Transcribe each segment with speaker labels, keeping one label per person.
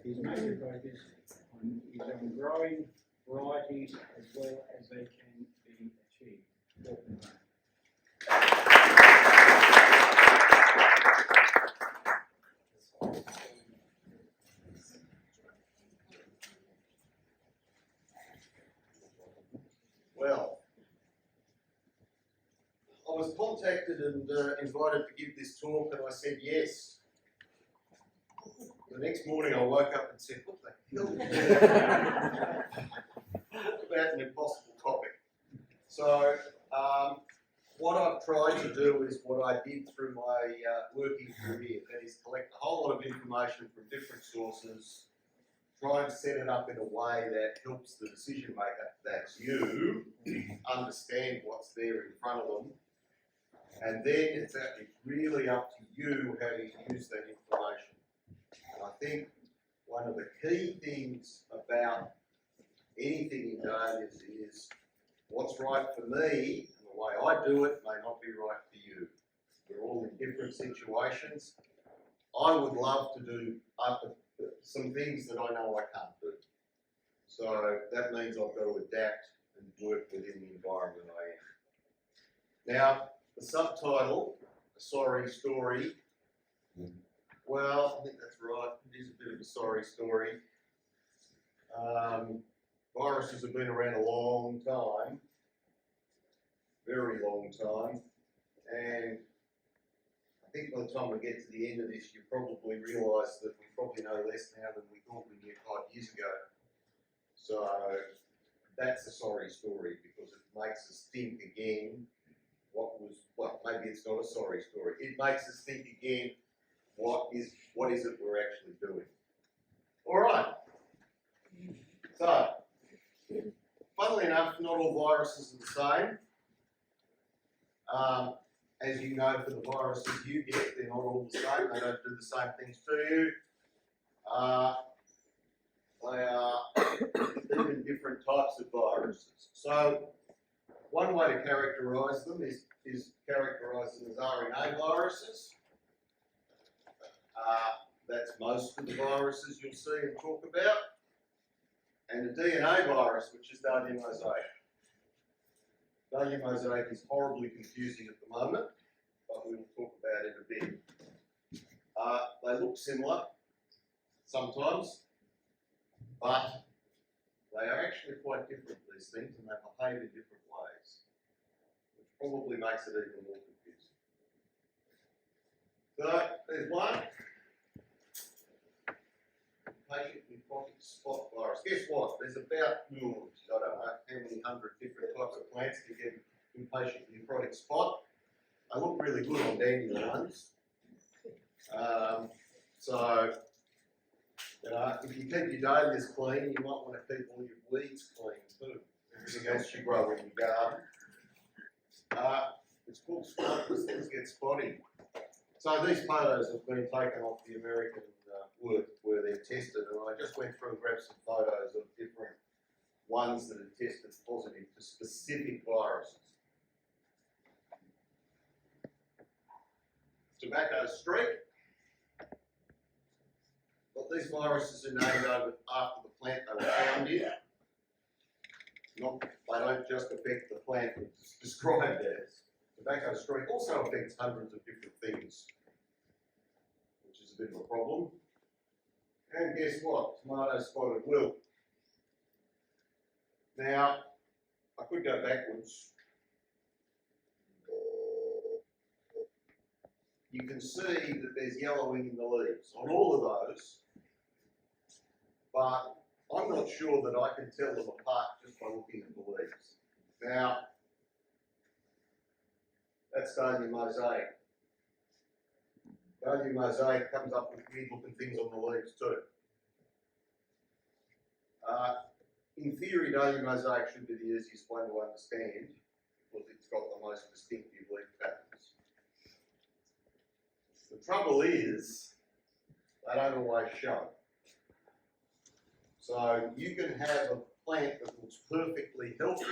Speaker 1: His major focus is on growing varieties as well as they can be achieved.
Speaker 2: Well, I was contacted and invited to give this talk, and I said yes. The next morning I woke up and said, what the hell? About an impossible topic. So, what I've tried to do is what I did through my working career, that is collect a whole lot of information from different sources, try and set it up in a way that helps the decision maker, that's you, understand what's there in front of them, and then it's really up to you how to use that information. And I think one of the key things about anything in Dahlias is what's right for me, and the way I do it may not be right for you. We're all in different situations. I would love to do some things that I know I can't do. So that means I've got to adapt and work within the environment I am. Now, the subtitle, A Sorry Story. Well, I think that's right. It is a bit of a sorry story. Viruses have been around a long time, very long time, and I think by the time we get to the end of this, you probably realise that we probably know less now than we thought we knew 5 years ago. So that's a sorry story because it makes us think again well, maybe it's not a sorry story. It makes us think again, what is it we're actually doing? All right. So, funnily enough, not all viruses are the same. As you know, for the viruses you get, they're not all the same. They don't do the same things to you. They are even different types of viruses. So, one way to characterise them is characterise them as RNA viruses. That's most of the viruses you'll see and talk about. And a DNA virus, which is Dahlia mosaic. Dahlia mosaic is horribly confusing at the moment, but we will talk about it a bit. They look similar sometimes, but they are actually quite different, these things, and they behave in different ways, which probably makes it even more confusing. So, there's one. Patient necrotic spot virus. Guess what? There's about, I don't know, how many hundred different types of plants to get impatient necrotic spot. They look really good on dandelions. So, if you keep your dahlias clean, you might want to keep all your weeds clean too. Everything else you grow in your garden. It's called spot because things get spotty. So these photos have been taken off the American work where they're tested, and I just went through and grabbed some photos of different ones that are tested positive for specific viruses. Tobacco streak. But these viruses are named after the plant they were found in. They don't just affect the plant it's described as. Tobacco streak also affects hundreds of different things, which is a bit of a problem. And guess what? Tomato spotted wilt. Now, I could go backwards. You can see that there's yellowing in the leaves on all of those, but I'm not sure that I can tell them apart just by looking at the leaves. Now, that's Dahlia mosaic. Dahlia mosaic comes up with weird looking things on the leaves too. In theory, Dahlia mosaic should be the easiest one to understand because it's got the most distinctive leaf patterns. The trouble is, they don't always show. So you can have a plant that looks perfectly healthy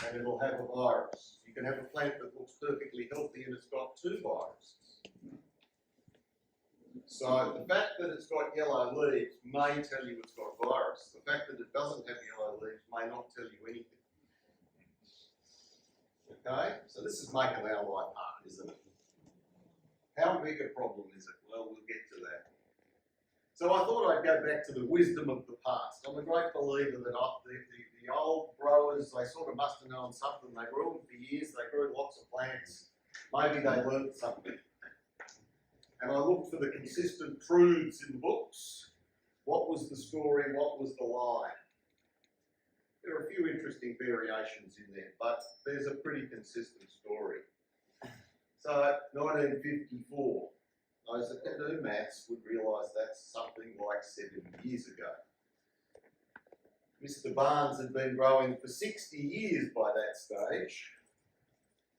Speaker 2: and it'll have a virus. You can have a plant that looks perfectly healthy and it's got two viruses. So the fact that it's got yellow leaves may tell you it's got virus. The fact that it doesn't have yellow leaves may not tell you anything. Okay, so this is making our life hard, isn't it? How big a problem is it? Well, we'll get to that. So I thought I'd go back to the wisdom of the past. I'm a great believer that the old growers, they sort of must have known something. They grew them for years, they grew lots of plants. Maybe they learned something. And I looked for the consistent truths in the books. What was the story? What was the line? There are a few interesting variations in there, but there's a pretty consistent story. So, 1954. Those that can do maths would realise that's something like 70 years ago. Mr. Barnes had been growing for 60 years by that stage.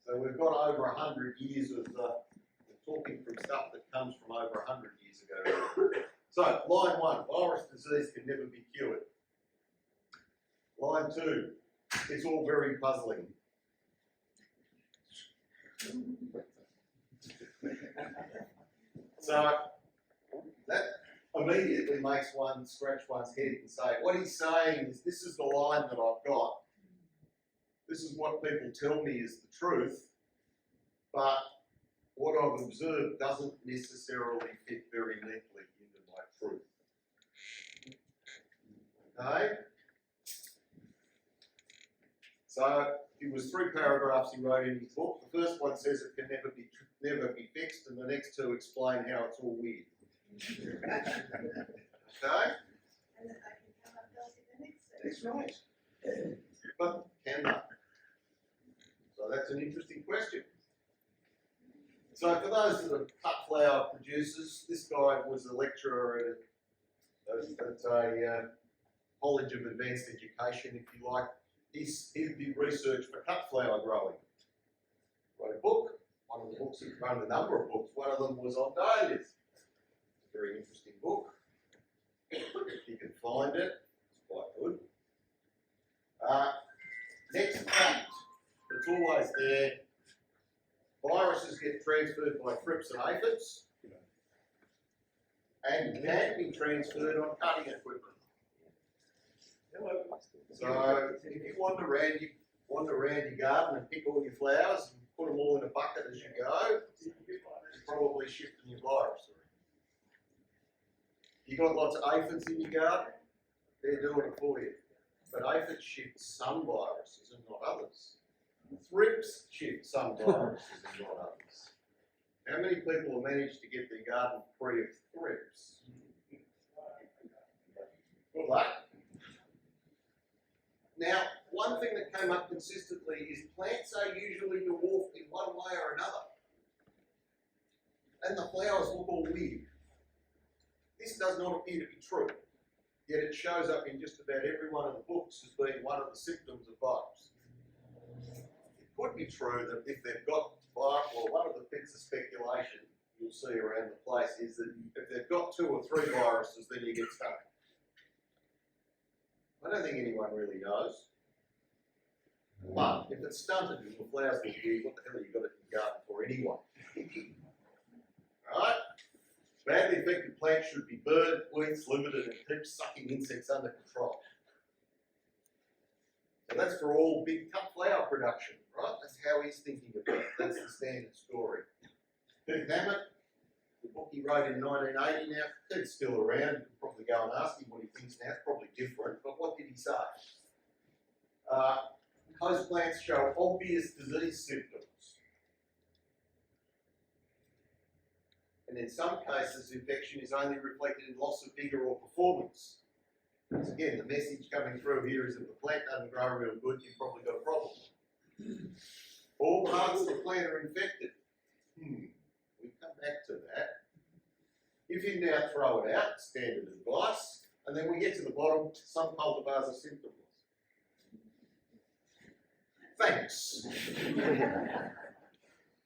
Speaker 2: So we've got over 100 years of talking from stuff that comes from over 100 years ago. So, line 1, virus disease can never be cured. Line 2, it's all very puzzling. So, that immediately makes one scratch one's head and say, what he's saying is, this is the line that I've got. This is what people tell me is the truth, but what I've observed doesn't necessarily fit very neatly into my truth. Okay? So it was 3 paragraphs he wrote in his book. The first one says it can never be fixed, and the next 2 explain how it's all weird. Okay?
Speaker 3: And then I can come up with the next thing.
Speaker 2: That's right. But can they? So that's an interesting question. So for those that are cut flower producers, this guy was a lecturer at a College of Advanced Education, if you like. He did research for cut flower growing. Wrote a book. One of the books, he wrote a number of books. One of them was on Dahlias. It's a very interesting book. If you can find it, it's quite good. Next fact, it's always there. Viruses get transferred by thrips and aphids, and can be transferred on cutting equipment. So if you wander around your garden and pick all your flowers and put them all in a bucket as you go, you're probably shifting your virus. You've got lots of aphids in your garden, they're doing it for you. But aphids shift some viruses and not others. Thrips shift some viruses and not others. How many people have managed to get their garden free of thrips? Good luck. Now, one thing that came up consistently is plants are usually dwarfed in one way or another. And the flowers look all weird. This does not appear to be true, yet it shows up in just about every one of the books as being one of the symptoms of virus. It could be true that if they've got virus, well, one of the bits of speculation you'll see around the place is that if they've got 2 or 3 viruses, then you get stuck. I don't think anyone really knows. But if it's stunted and the flowers look weird, what the hell have you got it in your garden for anyway? Alright? Badly affected plants should be burned, weeds limited, and keep sucking insects under control. So that's for all big cut flower production, right? That's how he's thinking about it. That's the standard story. Keith Hammett, the book he wrote in 1980 now, Keith's still around. You could probably go and ask him what he thinks now. It's probably different, but what did he say? Host plants show obvious disease symptoms. And in some cases, infection is only reflected in loss of vigour or performance. Once again, the message coming through here is if the plant doesn't grow real good, you've probably got a problem. All parts of the plant are infected. We come back to that. If you now throw it out, standard advice, and then we get to the bottom, some cultivars are symptomless. Thanks.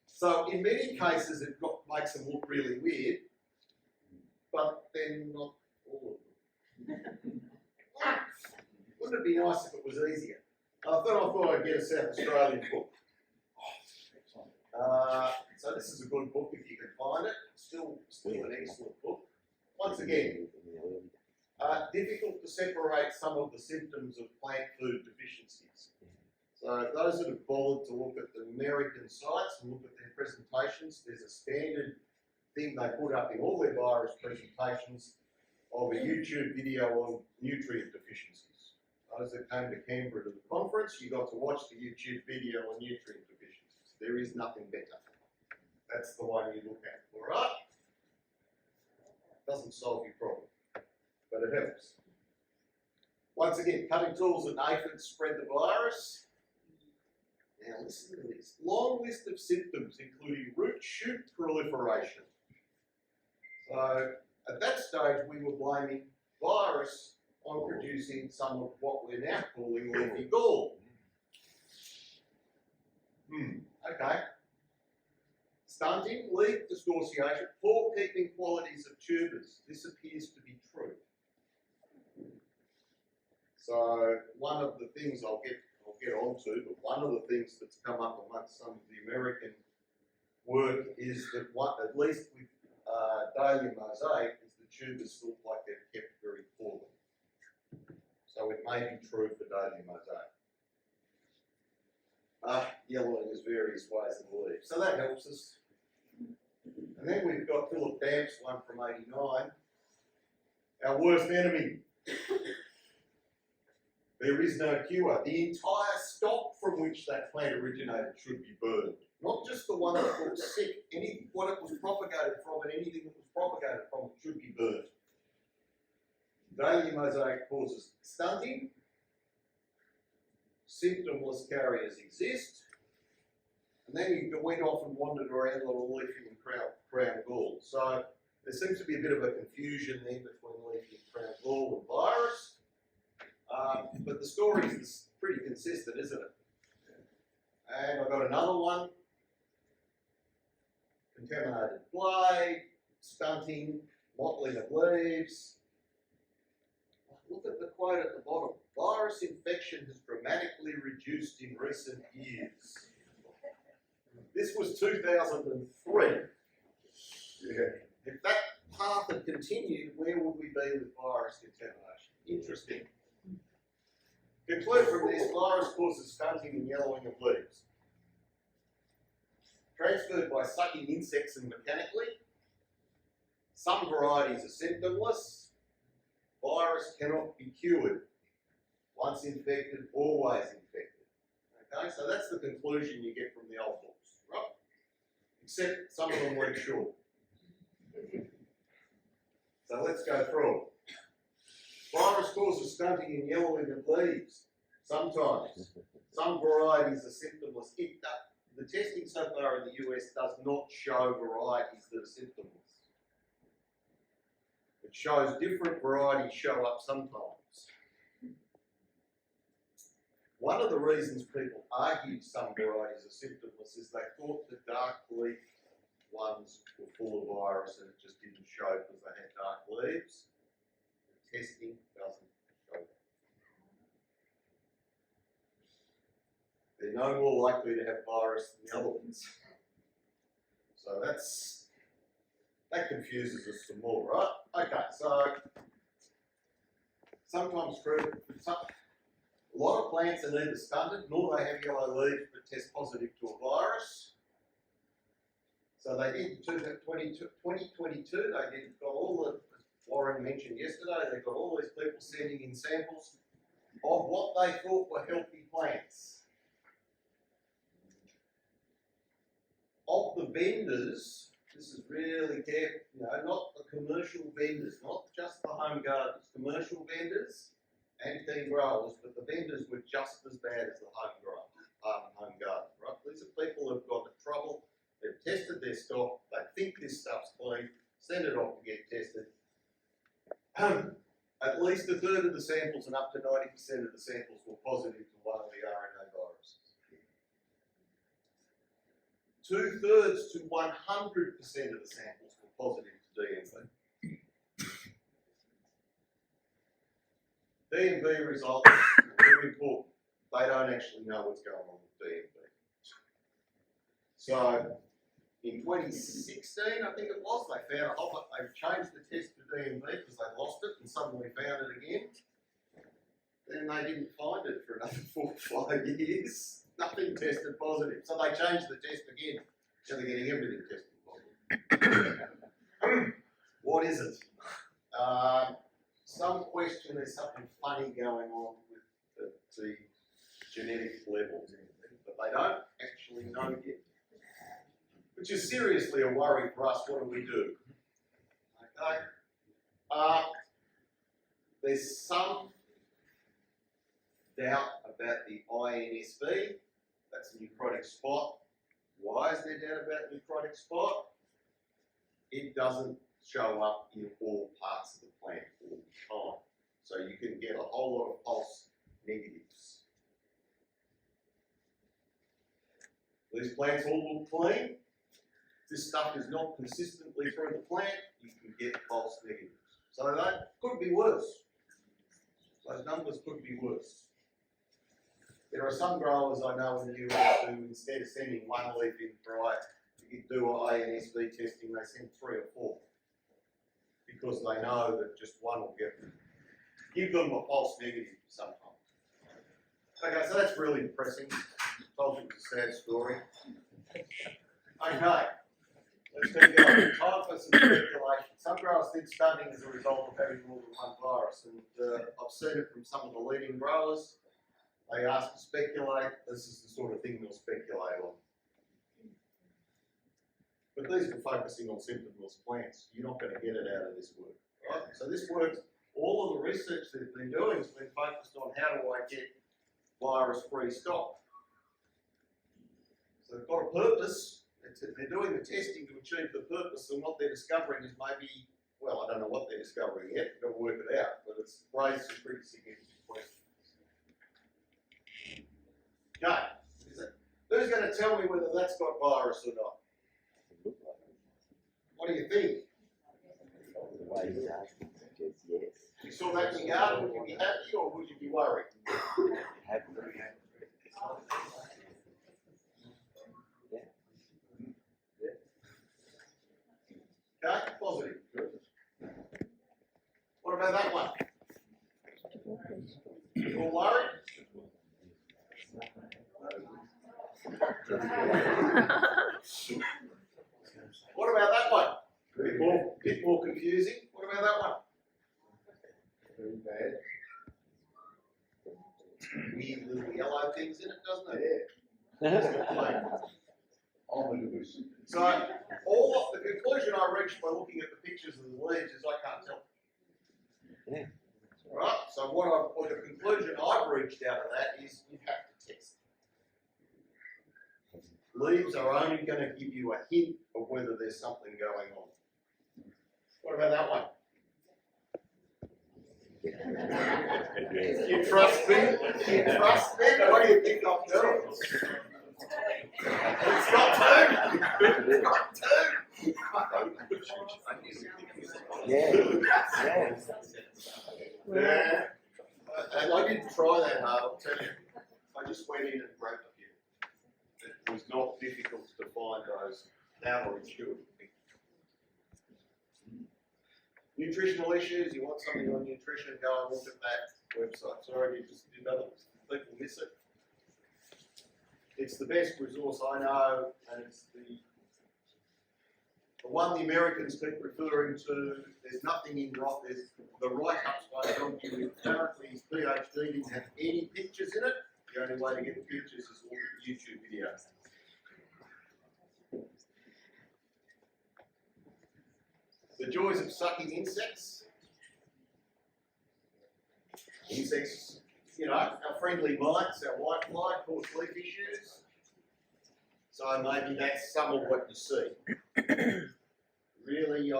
Speaker 2: So in many cases it makes them look really weird, but then not all of them. Wouldn't it be nice if it was easier? I thought I'd get a South Australian book. So this is a good book if you can find it. Still an excellent book. once again, difficult to separate some of the symptoms of plant food deficiencies. So those that have bothered to look at the American sites and look at their presentations, there's a standard thing they put up in all their virus presentations of a YouTube video on nutrient deficiencies. Those that came to Canberra to the conference, you got to watch the YouTube video on nutrient deficiencies. There is nothing better. That's the one you look at, all right? Doesn't solve your problem, but it helps. Once again, cutting tools and aphids spread the virus. Now listen to this. Long list of symptoms including root shoot proliferation. So at that stage we were blaming virus on producing some of what we're now calling leafy gall. Okay. Stunting, leaf distortion, poor keeping qualities of tubers. This appears to be true. So one of the things I'll get onto, but one of the things that's come up amongst some of the American work is that at least with Dahlia mosaic, is the tubers look like they're kept very poorly. So it may be true for Dahlia mosaic. Yellowing is various ways in the leaf, so that helps us. And then we've got Philip Damp's one from '89, our worst enemy. There is no cure. The entire stock from which that plant originated should be burned. Not just the one that got sick, what it was propagated from and anything that was propagated from it should be burned. Dahlia mosaic causes stunting. Symptomless carriers exist. And then you went off and wandered around little leafy and crown gall. So there seems to be a bit of a confusion there between leafy and crown gall and virus. But the story is pretty consistent, isn't it? And I've got another one. Contaminated blade, stunting, mottling of leaves. Look at the quote at the bottom. Virus infection has dramatically reduced in recent years. This was 2003. Yeah. If that path had continued, where would we be with virus contamination? Interesting. Conclude from this, virus causes stunting and yellowing of leaves. Transferred by sucking insects and mechanically. Some varieties are symptomless. Virus cannot be cured. Once infected, always infected. Okay, so that's the conclusion you get from the old books, right? Except some of them weren't sure. So let's go through it. Virus causes stunting and yellowing of leaves. Sometimes. Some varieties are symptomless. The testing so far in the US does not show varieties that are symptomless. It shows different varieties show up sometimes. One of the reasons people argued some varieties are symptomless is they thought the dark leaf ones were full of virus and it just didn't show because they had dark leaves. The testing doesn't show that. They're no more likely to have virus than the other ones. So that confuses us some more, right? Okay, so sometimes true. A lot of plants are neither stunted nor they have yellow leaves but test positive to a virus. So they did in 2022, they got all the, as Warren mentioned yesterday, they got all these people sending in samples of what they thought were healthy plants. Of the vendors, this is really careful, not the commercial vendors, not just the home gardeners, commercial vendors and team growers, but the vendors were just as bad as the home gardeners, right? These are people who've gone to trouble, they've tested their stock, they think this stuff's clean, send it off to get tested. At least a third of the samples and up to 90% of the samples were positive to one of the RNA viruses. 2/3 to 100% of the samples were positive to DMV. DMV results are very important. They don't actually know what's going on with DMV. So, in 2016, I think it was, they found they changed the test to DMV because they lost it and suddenly found it again. Then they didn't find it for another 4 or 5 years. Nothing tested positive. So they changed the test again. So they're getting everything tested positive. What is it? Some question there's something funny going on with the genetic levels, but they don't actually know yet. Which is seriously a worry for us. What do we do? Okay. There's some doubt about the INSV. That's a necrotic spot. Why is there doubt about necrotic spot? It doesn't show up in all parts of the plant all the time. So you can get a whole lot of false negatives. These plants all look clean. This stuff is not consistently through the plant, you can get false negatives. So that could be worse. Those numbers could be worse. There are some growers I know in the US who, instead of sending one leaf in for to do INSV testing, they send 3 or 4. Because they know that just one will give them a false negative sometimes. Okay, so that's really depressing. Told you it's a sad story. Okay, let's keep going. Time for some speculation. Some growers think stunting is a result of having more than one virus, and I've seen it from some of the leading growers. They ask to speculate. This is the sort of thing they'll speculate on. But these are focusing on symptomless plants. You're not going to get it out of this work, right? So this works. All of the research they've been doing has been focused on how do I get virus-free stock. So they've got a purpose. They're doing the testing to achieve the purpose, and what they're discovering is maybe, well, I don't know what they're discovering yet. We've got to work it out, but it's raised some pretty significant questions. Okay, who's going to tell me whether that's got virus or not? What do you think?
Speaker 4: The way he's asking suggests yes.
Speaker 2: If you saw that in your garden, would you be happy or would you be worried?
Speaker 4: Happy.
Speaker 2: Okay, positive. Good. What about that one? You all worried? What about that one? Bit more confusing. What about that one?
Speaker 5: Very bad.
Speaker 2: Weird little yellow things in it, doesn't it?
Speaker 5: Omnibus.
Speaker 2: So, all the conclusion I reached by looking at the pictures of the leaves is I can't tell.
Speaker 4: Yeah.
Speaker 2: Right? So what the conclusion I've reached out of that is you have to test. Leaves are only going to give you a hint of whether there's something going on. What about that one?
Speaker 4: Yes.
Speaker 2: You trust me? You trust me? What do you think I'm doing? It's got two. It's got two.
Speaker 4: Yeah. Yeah.
Speaker 2: Yeah. And I didn't try that hard, I'll tell you. I just went in and grabbed a few. It was not difficult to find those counterintuitive things. Nutritional issues, you want something on nutrition, go and look at that website. Sorry, did other people miss it? It's the best resource I know, and it's the one the Americans keep referring to. There's nothing in there's the write-ups by John Dewey. Apparently his PhD didn't have any pictures in it. The only way to get the pictures is look at YouTube videos. The joys of sucking insects. Insects, you know, our friendly mites, our white fly cause leaf issues. So maybe that's some of what you see. Really, you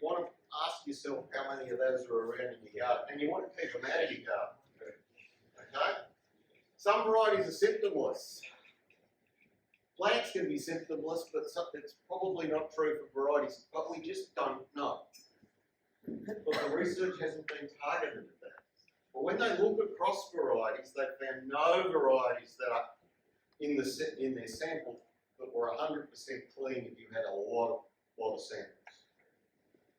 Speaker 2: want to ask yourself how many of those are around in your garden, and you want to keep them out of your garden. Okay? Some varieties are symptomless. Plants can be symptomless, but it's probably not true for varieties, but we just don't know. But the research hasn't been targeted at that. But when they look across varieties, they've found no varieties that are in their sample that were 100% clean if you had a lot of samples.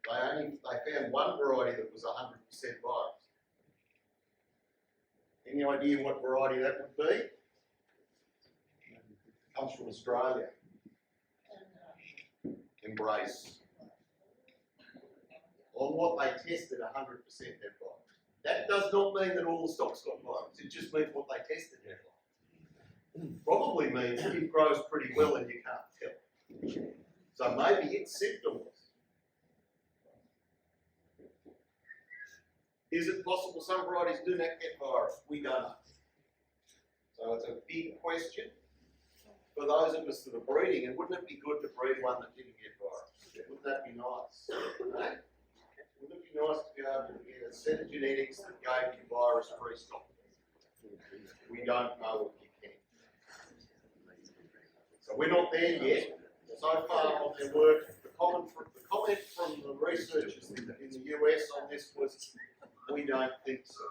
Speaker 2: They found one variety that was 100% virus. Any idea what variety that would be? Comes from Australia. Embrace. On what they tested, 100% had virus. That does not mean that all the stocks got virus. It just means what they tested had virus. Probably means it grows pretty well and you can't tell. So maybe it's symptomless. Is it possible some varieties do not get virus? We don't know. So it's a big question for those of us that are breeding. And wouldn't it be good to breed one that didn't get virus? Wouldn't that be nice? Right? Wouldn't it be nice to be able to get a set of genetics that gave you virus-free stock? We don't know if you can. So we're not there yet. So far on their work, the comment from the researchers in the US on this was, we don't think so.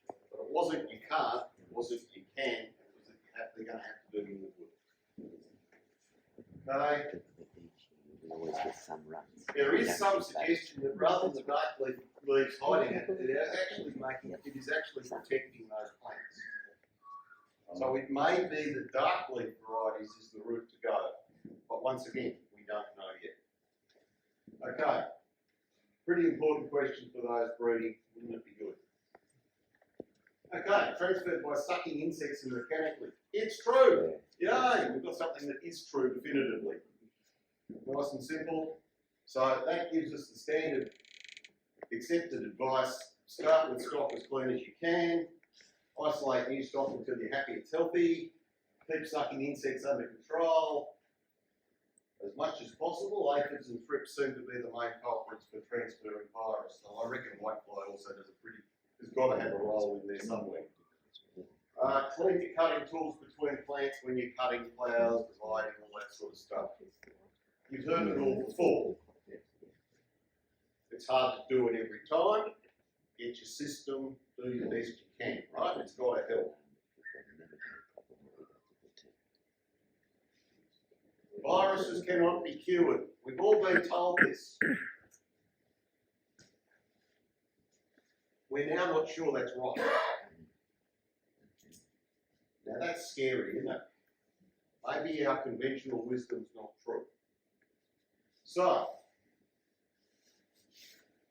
Speaker 2: But it wasn't you can't, it wasn't you can, it was that they're going to have to do more work. Okay.
Speaker 4: We always get some runs.
Speaker 2: There is some suggestion that rather than the dark leaves hiding it, it is actually protecting those plants. So it may be that dark leaf varieties is the route to go. But once again, we don't know yet. Okay. Pretty important question for those breeding. Wouldn't it be good? Okay, transferred by sucking insects and mechanically. It's true. Yay, we've got something that is true definitively. Nice and simple. So that gives us the standard accepted advice. Start with stock as clean as you can. Isolate new stock until you're happy it's healthy. Keep sucking insects under control. As much as possible, aphids and thrips seem to be the main culprits for transferring virus. So I reckon whitefly also has got to have a role in there somewhere. Clean your cutting tools between plants when you're cutting flowers, dividing, all that sort of stuff. You've heard it all before. It's hard to do it every time. Get your system, do your best you can, right? It's got to help. Viruses cannot be cured. We've all been told this. We're now not sure that's right. Now that's scary, isn't it? Maybe our conventional wisdom's not true. So,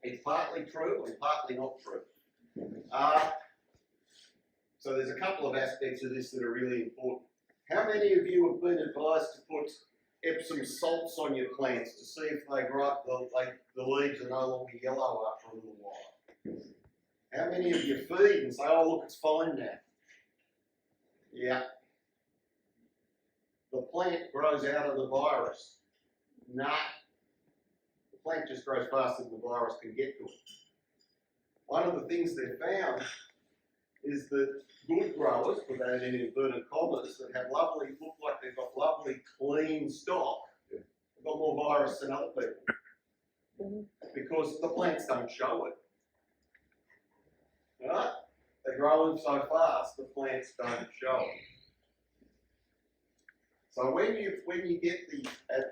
Speaker 2: it's partly true and partly not true. So there's a couple of aspects of this that are really important. How many of you have been advised to put Epsom salts on your plants to see if they grow up, the leaves are no longer yellow after a little while? How many of you feed and say, oh look, it's fine now? Yeah. The plant grows out of the virus. Nah. The plant just grows faster than the virus can get to it. One of the things they've found is that good growers, without any inverted commas, that have look like they've got lovely clean stock, have got more virus than other people. Because the plants don't show it. Right? They're growing so fast, the plants don't show it. So when you get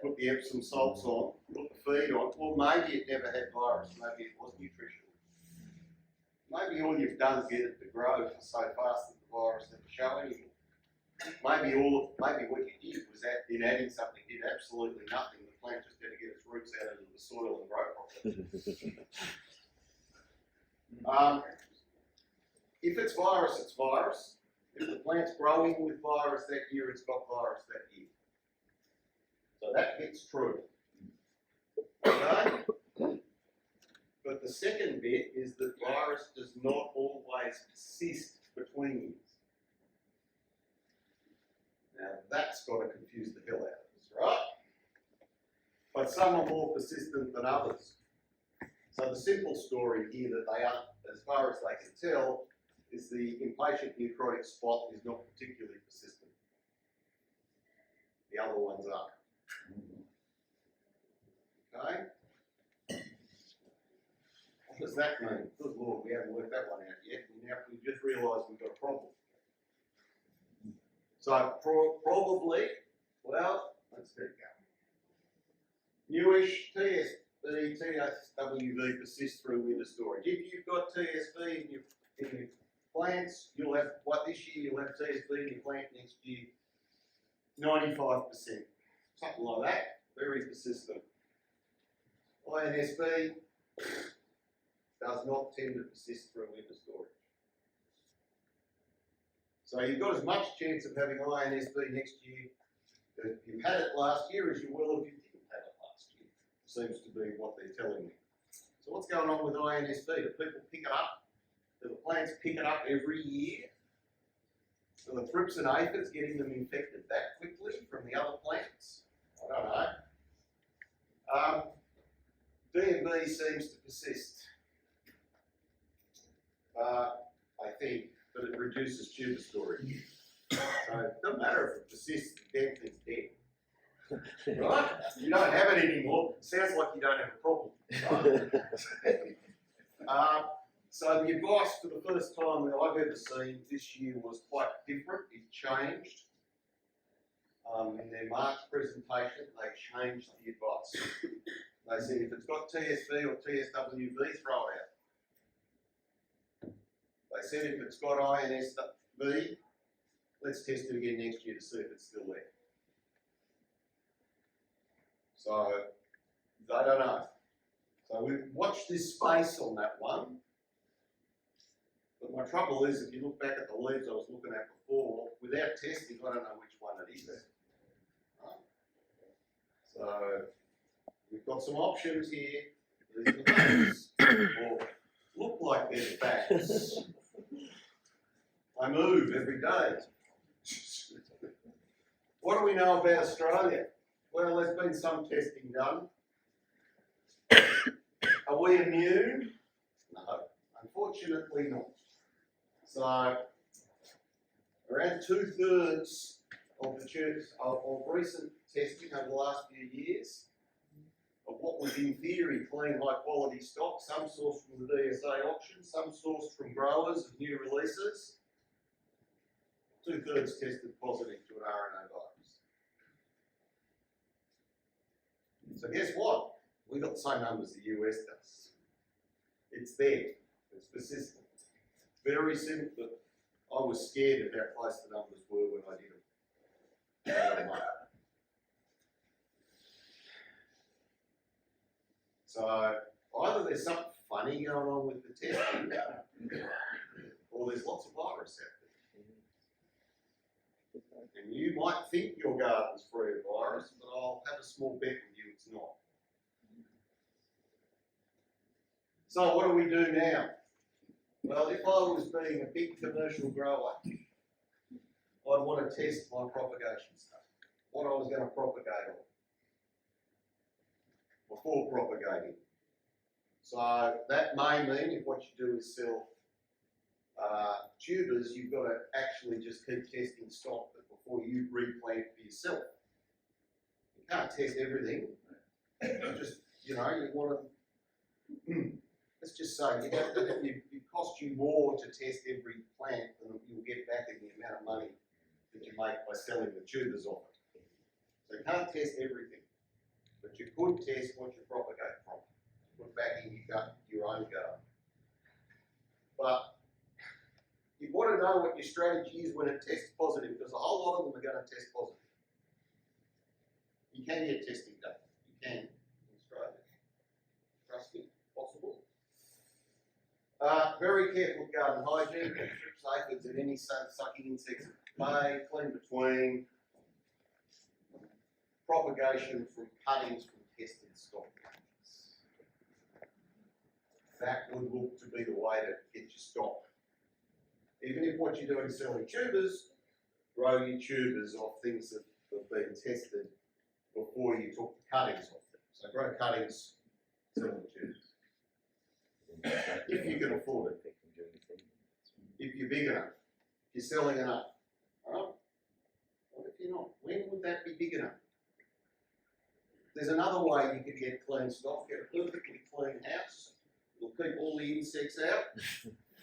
Speaker 2: put the Epsom salts on, put the feed on, well maybe it never had virus, maybe it was nutritional. Maybe all you've done is get it to grow so fast that the virus doesn't show anymore. Maybe what you did was in adding something did absolutely nothing. The plant just had to get its roots out into the soil and grow properly. If it's virus, it's virus. If the plant's growing with virus that year, it's got virus that year. So that bit's true. Okay? But the second bit is that virus does not always persist between years. Now that's got to confuse the hell out of us, right? But some are more persistent than others. So the simple story here that they are, as far as they can tell, is the impatient necrotic spot is not particularly persistent. The other ones are. Okay? What does that mean? Good Lord, we haven't worked that one out yet. We just realised we've got a problem. So probably Well, let's get going. Newish TSB, TSWV persists through winter storage. If you've got TSB in your plants, you'll have what this year, you'll have TSB in your plant next year, 95%. Something like that. Very persistent. INSB does not tend to persist through winter storage. So you've got as much chance of having INSB next year if you had it last year as you will if you didn't have it last year. Seems to be what they're telling me. So what's going on with INSB? Do people pick it up? Do the plants pick it up every year? Are the thrips and aphids getting them infected that quickly from the other plants? I don't know. D&B seems to persist. I think, but it reduces tuber storage. So it doesn't matter if it persists, the damn thing's dead. Right? You don't have it anymore. It sounds like you don't have a problem. Right? So the advice for the first time that I've ever seen this year was quite different. It changed. In their March presentation, they changed the advice. They said if it's got TSB or TSWV, throw it out. They said if it's got INSB, let's test it again next year to see if it's still there. So, I don't know. So we watched this space on that one. But my trouble is, if you look back at the leaves I was looking at before, without testing, I don't know which one it is. Right? So, we've got some options here. These are the bats, or look like they're the bats. I move every day. What do we know about Australia? Well, there's been some testing done. Are we immune? No, unfortunately not. So, around 2/3 of the of recent testing over the last few years of what was in theory clean, high quality stock, some sourced from the DSA auction, some sourced from growers of new releases, 2/3 tested positive to an RNA virus. So guess what? We got the same numbers the US does. It's there. It's persistent. Very simple, but I was scared of how close the numbers were when I did them. So either there's something funny going on with the testing, or there's lots of virus out there. And you might think your garden's free of virus, but I'll have a small bet with you it's not. So what do we do now? Well, if I was being a big commercial grower, I'd want to test my propagation stuff, what I was going to propagate on before propagating. So that may mean if what you do is sell tubers, you've got to actually just keep testing stock before you replant for yourself. You can't test everything. Just, you want to, let's just say, it costs you more to test every plant than you'll get back in the amount of money that you make by selling the tubers off it. So you can't test everything, but you could test what you propagate from. Put back in your own garden. But you want to know what your strategy is when it tests positive, because a whole lot of them are going to test positive. You can get testing done. You can in Australia. Trust me, possible. Very careful with garden hygiene, trips, aphids, and any sucking insects. May clean between. Propagation from cuttings from tested stock. That would look to be the way to get your stock. Even if what you're doing is selling tubers, grow your tubers off things that have been tested before you took the cuttings off them. So grow cuttings, sell the tubers. If you can afford it. If you're big enough. If you're selling enough. Alright? What if you're not? When would that be big enough? There's another way you could get clean stock. Get a perfectly clean house. It'll keep all the insects out.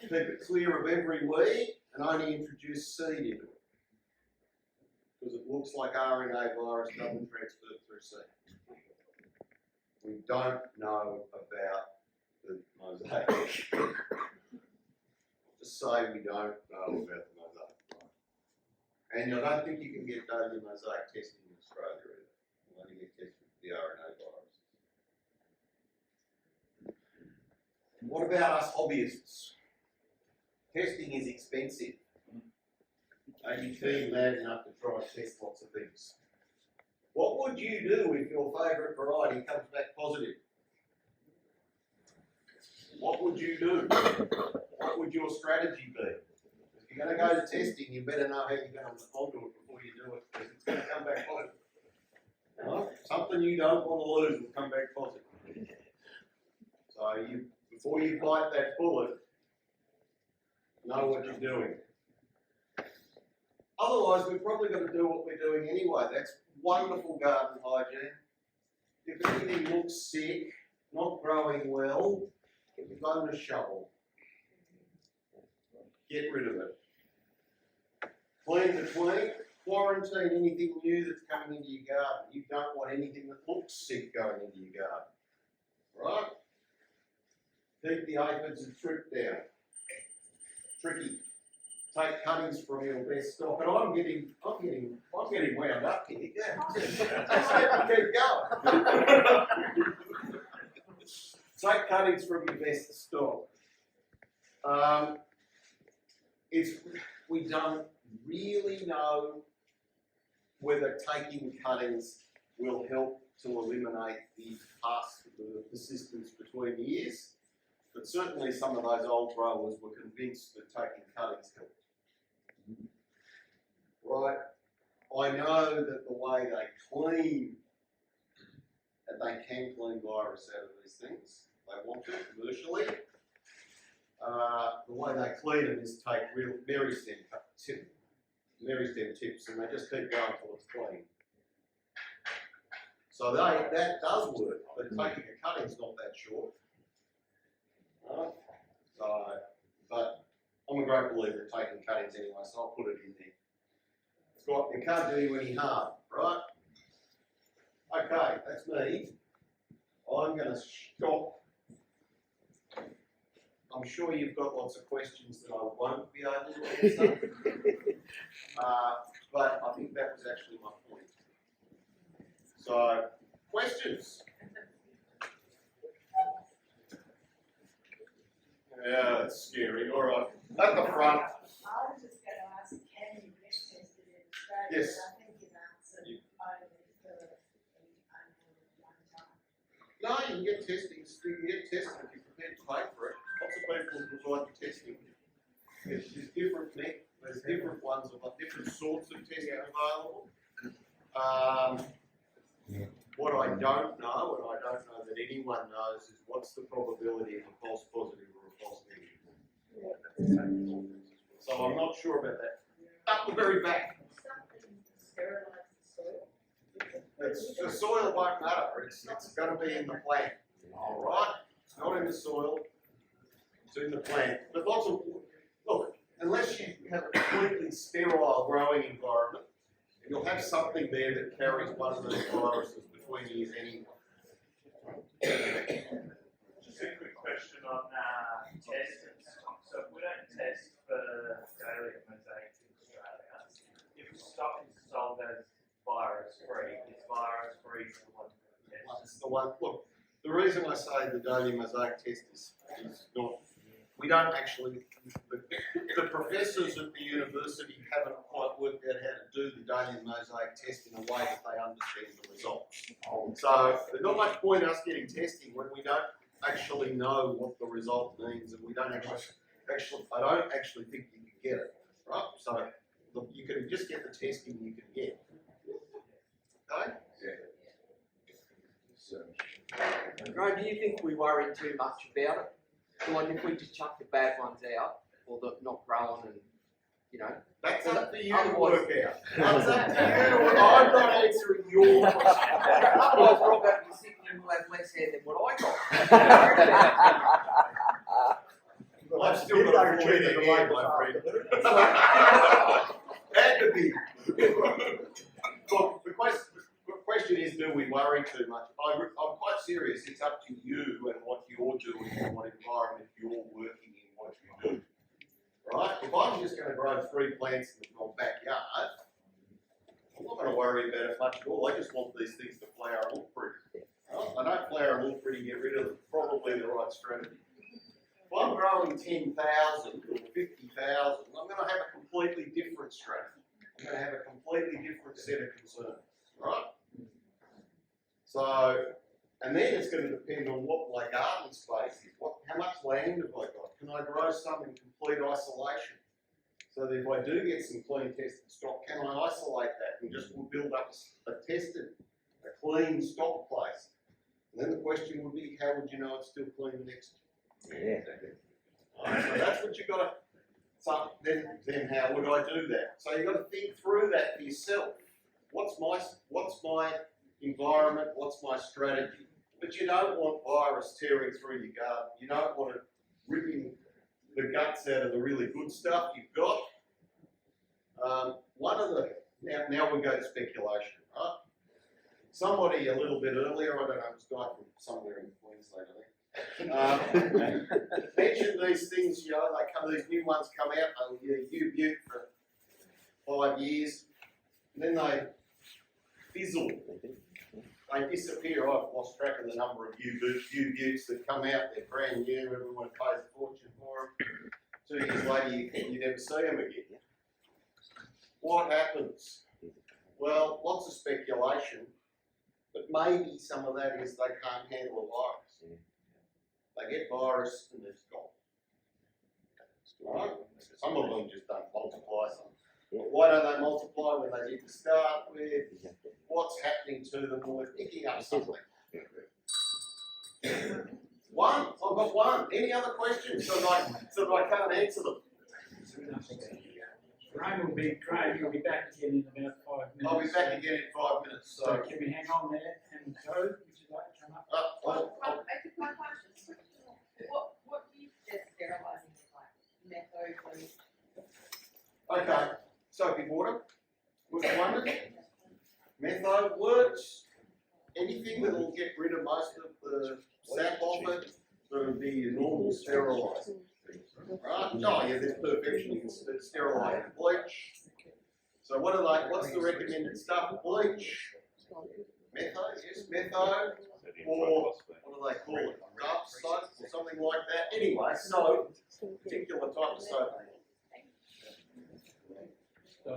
Speaker 2: Keep it clear of every weed and only introduce seed into it. because it looks like RNA virus double transferred through seed. We don't know about the mosaic. Just say we don't know about the mosaic. And I don't think you can get Dahlia mosaic testing in Australia either. You only get tested for the RNA virus. What about us hobbyists? Testing is expensive. Are you feeling mad enough to try and test lots of things? What would you do if your favourite variety comes back positive? What would you do? What would your strategy be? If you're going to go to testing, you better know how you're going to respond to it before you do it, because it's going to come back positive. Right? Something you don't want to lose will come back positive. So before you bite that bullet, know what you're doing. Otherwise, we're probably going to do what we're doing anyway. That's wonderful garden hygiene. If anything looks sick, not growing well, phone a shovel. Get rid of it. Clean between. Quarantine anything new that's coming into your garden. You don't want anything that looks sick going into your garden. Right? Keep the aphids and trip down. Tricky. Take cuttings from your best stock. And I'm getting wound up here. Yeah. Just let me keep going. Take cuttings from your best stock. We don't really know whether taking cuttings will help to eliminate the persistence between the years, but certainly some of those old growers were convinced that taking cuttings helped. Right? I know that the way they clean, that they can clean virus out of these things. They want to commercially. The way they clean them is take real berry stem tips, and they just keep going until it's clean. So that does work, but taking a cutting's not that short. But I'm a great believer in taking cuttings anyway, so I'll put it in there. It can't do you any harm, right? Okay, that's me. I'm going to stop. I'm sure you've got lots of questions that I won't be able to answer. But I think that was actually my point. So, questions? Yeah, that's scary. All right. At the front.
Speaker 3: I was just going to ask, can you get tested in Australia?
Speaker 2: Yes.
Speaker 3: I think you've answered only for one time.
Speaker 2: No, you can get testing. You can get tested if you're prepared to pay for it. Lots of people provide the testing. There's different ones, different sorts of testing available. What I don't know, and I don't know that anyone knows, is what's the probability of a false positive or a false negative. So I'm not sure about that. Up the very back.
Speaker 3: Something to sterilise the soil.
Speaker 2: The soil won't matter. It's going to be in the plant. All right. It's not in the soil. It's in the plant. But look, unless you have a completely sterile growing environment, you'll have something there that carries one of those viruses between years anyway.
Speaker 6: Just a quick question on testing. So if we don't test for Dahlia mosaic in Australia, if stock is sold as virus-free, is virus-free the one test?
Speaker 2: That's the one. Look, the reason I say the Dahlia mosaic test is not. We don't actually. The professors at the university haven't quite worked out how to do the Dahlia mosaic test in a way that they understand the results. So there's not much point us getting testing when we don't actually know what the result means, and we don't actually. I don't actually think you can get it, right? So look, you can just get the testing you can get. Okay?
Speaker 7: Graeme, do you think we worry too much about it? So like if we just chuck the bad ones out, or the not growing and, you know.
Speaker 2: That's up to you to
Speaker 7: Otherwise-
Speaker 2: work out. That's up to you. I'm not answering your question.
Speaker 7: Otherwise we're all going to be sick and we'll have less hair than what I got.
Speaker 2: I've still got a full head of hair, my friend. And a beard. Look, the question is, do we worry too much? I'm quite serious. It's up to you and what you're doing and what environment you're working in, what you do. Right? If I'm just going to grow 3 plants in my backyard, I'm not going to worry about it much at all. I just want these things to flower and look pretty. Right? I don't flower and look pretty, get rid of them. Probably the right strategy. If I'm growing 10,000 or 50,000, I'm going to have a completely different strategy. I'm going to have a completely different set of concerns, right? So, and then it's going to depend on what my garden space is. How much land have I got? Can I grow some in complete isolation? So that if I do get some clean tested stock, can I isolate that and just build up a clean stock place? And then the question would be, how would you know it's still clean next year?
Speaker 4: Yeah.
Speaker 2: Right, so that's what you've got to. So then how would I do that? So you've got to think through that for yourself. What's my environment? What's my strategy? But you don't want virus tearing through your garden. You don't want it ripping the guts out of the really good stuff you've got. Now we go to speculation, right? Somebody a little bit earlier, I don't know, it was a guy from somewhere in Queensland, I think. Mentioned these things, you know, these new ones come out, you butte for 5 years, and then they fizzle. They disappear. I've lost track of the number of buttes that come out. They're brand new. Everyone pays a fortune for them. 2 years later, you never see them again. What happens? Well, lots of speculation, but maybe some of that is they can't handle a virus. They get virus and it's gone. Right? Some of them just don't multiply. But why don't they multiply when they did to start with? What's happening to them when we're picking up something? One? I've got one. Any other questions so that I can't answer them?
Speaker 1: Graeme will be back again in about 5 minutes.
Speaker 2: I'll be back again in 5 minutes.
Speaker 1: So can we hang on there? And Joe, would you like to come up?
Speaker 3: I took my question. What do you suggest sterilising like? Metho,
Speaker 2: Okay. Soapy water. Works wonders. Metho works. Anything that will get rid of most of the sap off it, that'll be your normal steriliser. Right? Oh yeah, there's perfection. You can sterilise bleach. So what's the recommended stuff? Bleach. Metho, yes, metho. Or what do they call it? Rough soap or something like that. Anyway, soap, particular type of soap.
Speaker 1: So